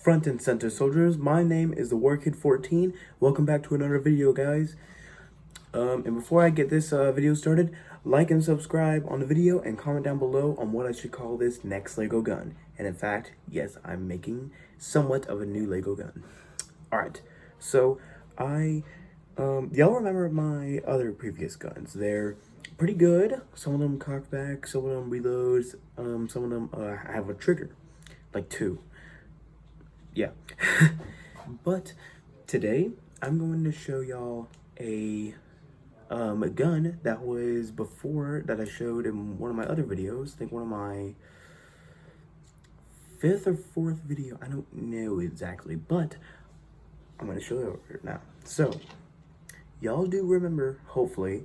Front and center soldiers, my name is the War Kid 14. Welcome back to another video, guys. And before I get this video started, like and subscribe on the video and comment down below on what I should call this next Lego gun. And in fact, yes, I'm making somewhat of a new Lego gun. Alright, so y'all remember my other previous guns. They're pretty good. Some of them cock back, some of them reloads, some of them have a trigger, like 2. Yeah. But today I'm going to show y'all a gun that was before that I showed in one of my other videos. I think one of my 5th or 4th video. I don't know exactly, but I'm going to show you it now. So y'all do remember, hopefully,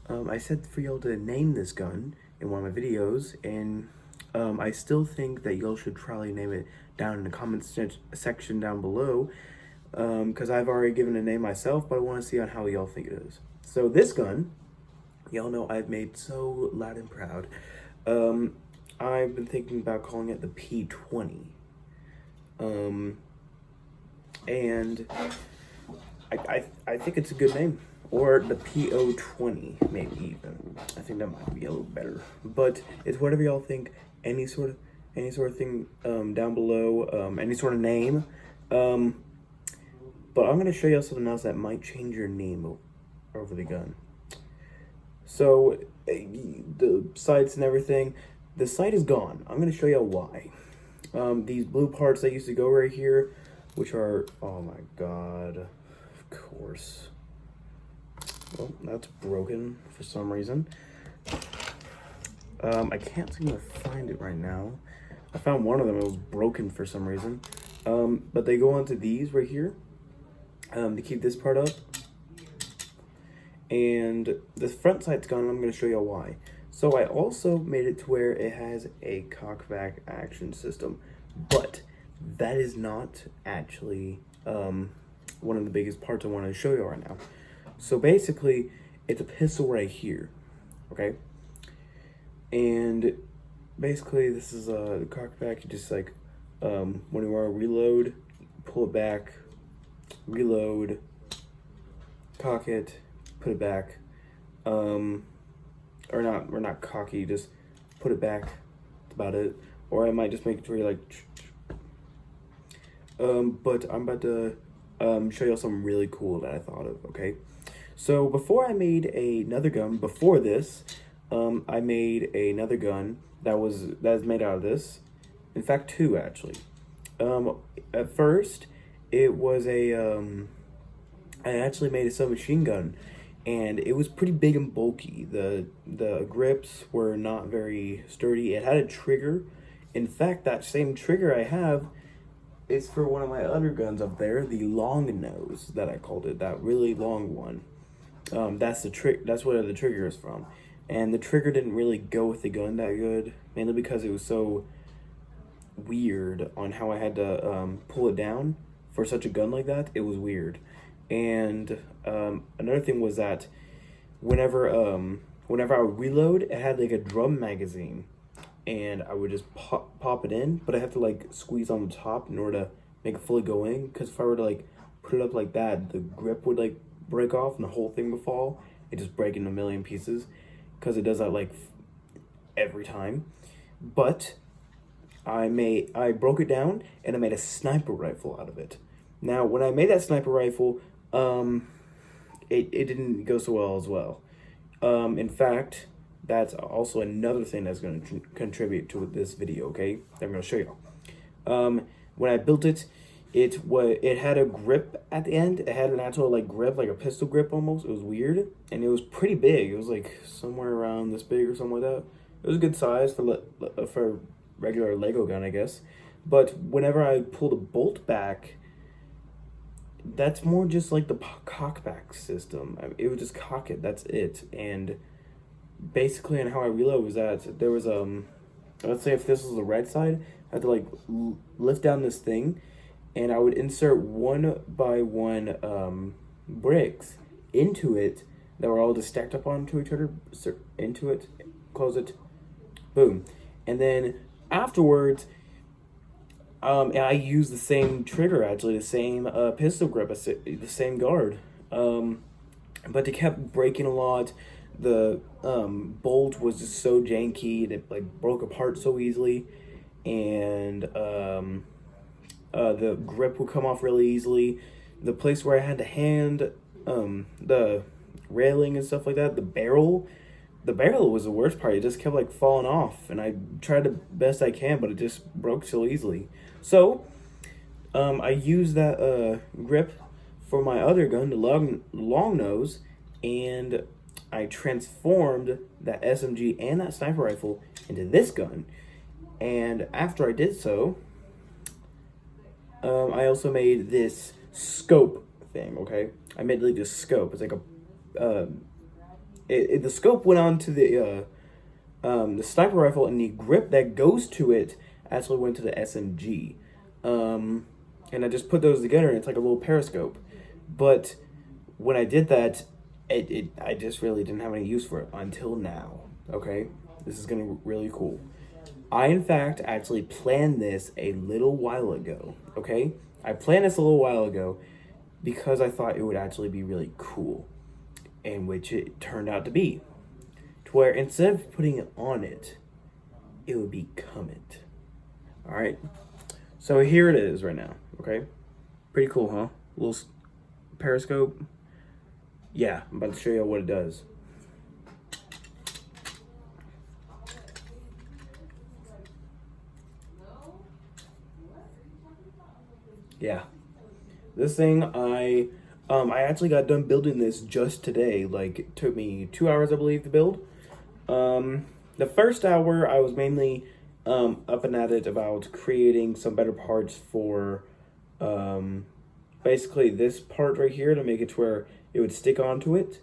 I said for y'all to name this gun in one of my videos, and I still think that y'all should probably name it down in the comments section down below, because I've already given a name myself, but I want to see on how y'all think it is. So this gun, y'all know I've made so loud and proud. I've been thinking about calling it the P20. And I think it's a good name. Or the PO20, maybe even. I think that might be a little better. But it's whatever y'all think. Any sort of thing down below. Any sort of name. But I'm gonna show y'all something else that might change your name over the gun. So the sights and everything. The sight is gone. I'm gonna show y'all why. These blue parts that used to go right here, which are, oh my god, of course. Well, that's broken for some reason. I can't seem to find it right now. I found one of them, it was broken for some reason. But they go onto these right here, to keep this part up. And the front sight's gone, and I'm gonna show y'all why. So I also made it to where it has a cockback action system, but that is not actually one of the biggest parts I want to show you right now. So basically, it's a pistol right here, okay? And basically, this is the cockback. You just like, when you want to reload, pull it back, reload, cock it, put it back, or not cocky, just put it back. That's about it. Or I might just make it to where you're like, but I'm about to show you something really cool that I thought of, okay? So before I made another gun, before this, I made another gun that was made out of this. In fact, 2 actually. At first, it was I actually made a submachine gun, and it was pretty big and bulky. The grips were not very sturdy. It had a trigger. In fact, that same trigger I have is for one of my other guns up there, the long nose that I called it, that really long one. That's where the trigger is from. And the trigger didn't really go with the gun that good, mainly because it was so weird on how I had to pull it down for such a gun like that. It was weird. And another thing was that whenever I would reload, it had like a drum magazine, and I would just pop it in, but I have to like squeeze on the top in order to make it fully go in, because if I were to like put it up like that, the grip would like break off and the whole thing would fall. It just break into a million pieces, because it does that like every time. But I broke it down and I made a sniper rifle out of it. Now when I made that sniper rifle, it didn't go so well as well. In fact, that's also another thing that's going to contribute to this video, okay? That I'm going to show you. When I built it, it had a grip at the end. It had an actual like grip, like a pistol grip almost. It was weird, and it was pretty big. It was like somewhere around this big or something like that. It was a good size for a regular Lego gun, I guess. But whenever I pulled a bolt back, that's more just like the cockback system. It would just cock it, that's it. And basically on how I reload was that there was let's say if this was the red side, I had to like lift down this thing, and I would insert one by one bricks into it that were all just stacked up onto each other, into it, close it, boom. And then afterwards, And I use the same trigger, actually, the same pistol grip, the same guard. But it kept breaking a lot. The bolt was just so janky, and it like broke apart so easily, and the grip would come off really easily. The place where I had to hand the railing and stuff like that, the barrel was the worst part. It just kept like falling off, and I tried the best I can, but it just broke so easily. So I used that grip for my other gun, the long nose, and I transformed that SMG and that sniper rifle into this gun. And after I did so, I also made this scope thing. Okay, I made like this scope. It's like a the scope went on to the sniper rifle, and the grip that goes to it actually went to the SMG. And I just put those together, and it's like a little periscope. But when I did that, I just really didn't have any use for it until now. Okay, this is gonna be really cool. I in fact actually planned this a little while ago. Okay, I planned this a little while ago because I thought it would actually be really cool, in which it turned out to be. To where instead of putting it on it, it would become it. All right. So here it is right now. Okay, pretty cool, huh? Little periscope. Yeah, I'm about to show you what it does. Yeah, this thing I actually got done building this just today. Like it took me 2 hours, I believe, to build. The first hour I was mainly up and at it about creating some better parts for basically this part right here to make it to where it would stick onto it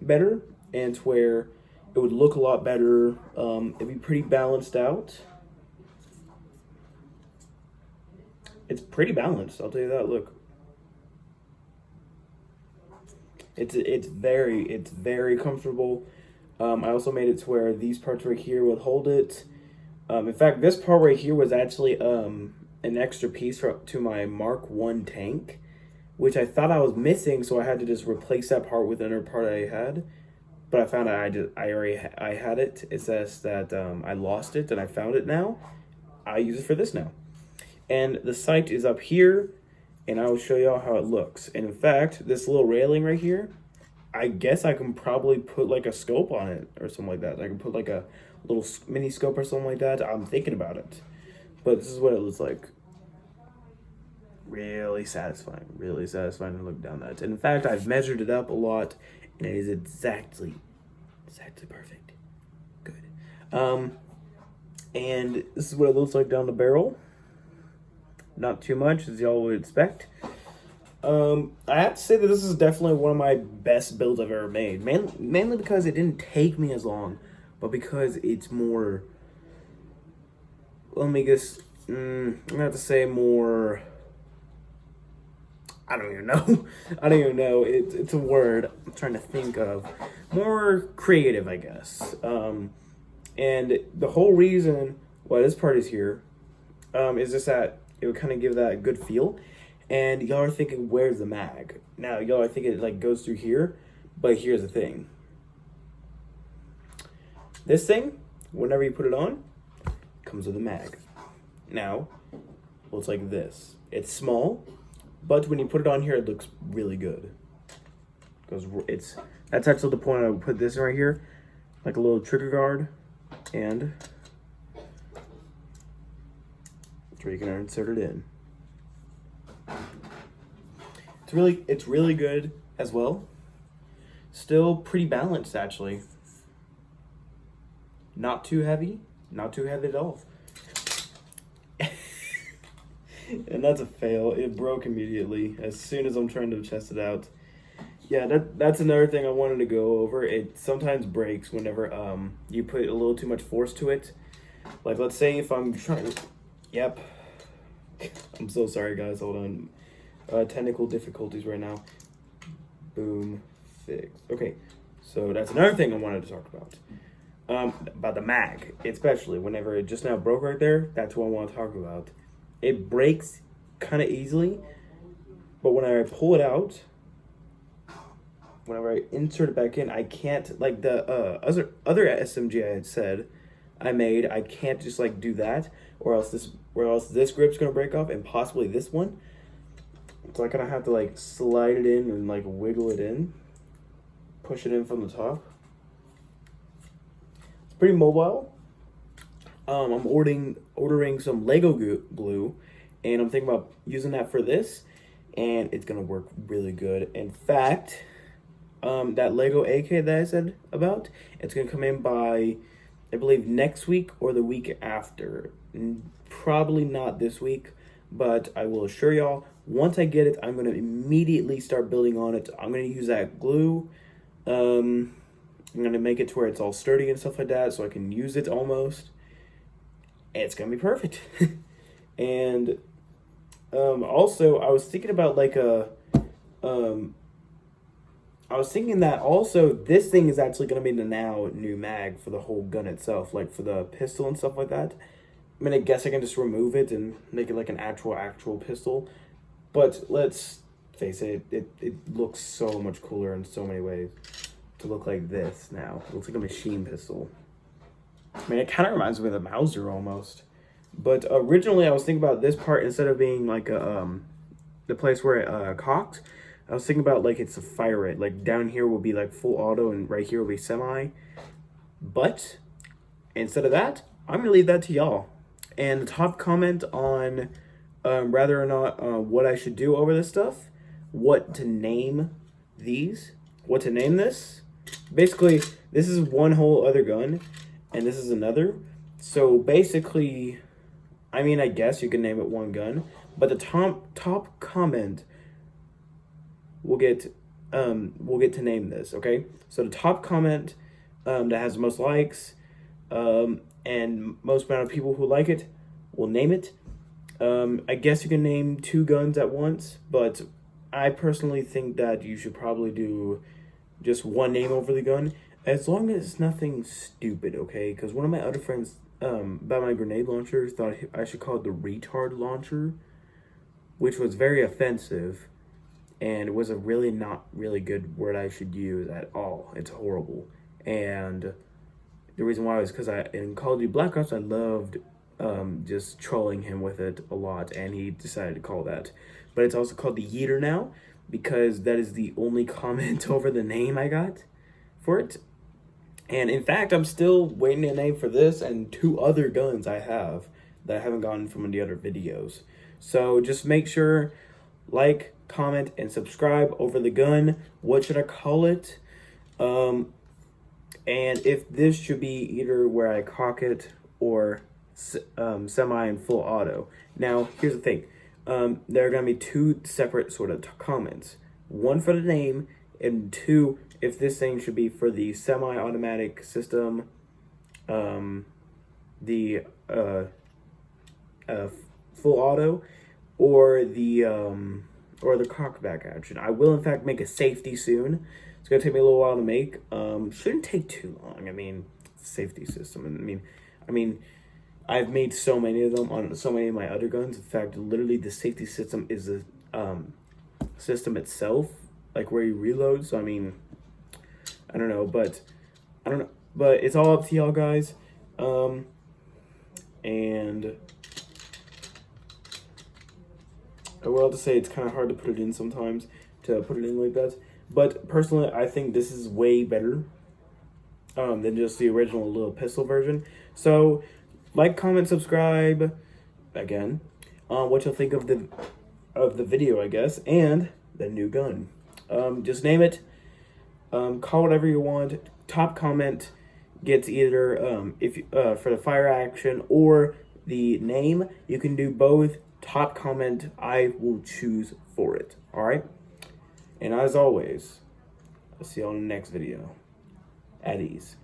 better, and to where it would look a lot better. It'd be pretty balanced out. It's pretty balanced, I'll tell you that. Look, it's very comfortable. I also made it to where these parts right here would hold it. In fact, this part right here was actually an extra piece to my Mark 1 tank, which I thought I was missing, so I had to just replace that part with another part I had. But I found out I had it. It says that I lost it and I found it now. I use it for this now. And the sight is up here, and I will show y'all how it looks. And in fact, this little railing right here, I guess I can probably put like a scope on it or something like that. I can put like a little mini scope or something like that. I'm thinking about it. But this is what it looks like. Really satisfying to look down that. And in fact, I've measured it up a lot, and it is exactly perfect. Good. And this is what it looks like down the barrel. Not too much, as y'all would expect. I have to say that this is definitely one of my best builds I've ever made. Mainly because it didn't take me as long, but because it's more... Let me guess... I'm going to have to say more... I don't even know. It's a word I'm trying to think of. More creative, I guess. And the whole reason why this part is here is just that it would kind of give that good feel. And y'all are thinking, where's the mag? Now, y'all are thinking it like goes through here, but here's the thing. This thing, whenever you put it on, comes with a mag. Now, looks like this. It's small, but when you put it on here, it looks really good. Because that's actually the point I would put this right here, like a little trigger guard, and that's where you can insert it in. It's really good as well. Still pretty balanced, actually. Not too heavy at all. And that's a fail. It broke immediately as soon as I'm trying to test it out. Yeah, that's another thing I wanted to go over. It sometimes breaks whenever you put a little too much force to it. Like, let's say if I'm trying... Yep. I'm so sorry, guys. Hold on. Technical difficulties right now. Boom. Fixed. Okay. So that's another thing I wanted to talk about. About the mag, especially whenever it just now broke right there. That's what I want to talk about. it breaks kind of easily, but when I pull it out, whenever I insert it back in, I can't, like the other SMG I had said I made, I can't just like do that, or else this grip's gonna break off, and possibly this one. So I kind of have to like slide it in and like wiggle it in, push it in from the top. It's pretty mobile. I'm ordering some Lego glue, and I'm thinking about using that for this, and it's gonna work really good. In fact, that Lego AK that I said about, it's gonna come in by, I believe, next week or the week after. Probably not this week, but I will assure y'all, once I get it, I'm gonna immediately start building on it. I'm gonna use that glue. I'm gonna make it to where it's all sturdy and stuff like that, so I can use it almost. It's gonna be perfect. And also, I was thinking about like I was thinking that also this thing is actually going to be the new mag for the whole gun itself, like for the pistol and stuff like that. I mean, I guess I can just remove it and make it like an actual pistol. But let's face it, it looks so much cooler in so many ways to look like this now. It looks like a machine pistol. I mean, it kind of reminds me of the Mauser almost. But originally I was thinking about this part, instead of being like the place where it cocked, I was thinking about like it's a fire rate. Like down here will be like full auto and right here will be semi. But instead of that, I'm going to leave that to y'all. And the top comment on whether or not what I should do over this stuff, what to name these, what to name this. Basically, this is one whole other gun, and this is another. So basically, I mean, I guess you can name it one gun, but the top comment will get to name this, okay? So the top comment that has the most likes and most amount of people who like it will name it. I guess you can name two guns at once, but I personally think that you should probably do just one name over the gun, as long as it's nothing stupid, okay? Because one of my other friends about my grenade launcher thought I should call it the retard launcher, which was very offensive, and it was a really not really good word I should use at all. It's horrible. And the reason why was because in Call of Duty Black Ops, I loved just trolling him with it a lot, and he decided to call that. But it's also called the Yeeter now, because that is the only comment over the name I got for it. And in fact, I'm still waiting a name for this and two other guns I have that I haven't gotten from the other videos. So just make sure, like, comment, and subscribe over the gun. What should I call it? And if this should be either where I cock it or semi and full auto. Now, here's the thing. There are going to be two separate sort of comments. One for the name, and two, if this thing should be for the semi-automatic system, the full auto, or the cockback action. I will in fact make a safety soon. It's gonna take me a little while to make. Shouldn't take too long. I mean, safety system. I mean, I've made so many of them on so many of my other guns. In fact, literally the safety system is the system itself, like where you reload. So I mean, I don't know, but it's all up to y'all guys. And I will have to say it's kind of hard to put it in sometimes, to put it in like that. But personally, I think this is way better than just the original little pistol version. So, like, comment, subscribe, again, what you'll think of the video, I guess, and the new gun. Just name it, call whatever you want. Top comment gets either for the fire action or the name. You can do both. Top comment, I will choose for it. All right. And as always, I'll see you on the next video. At ease.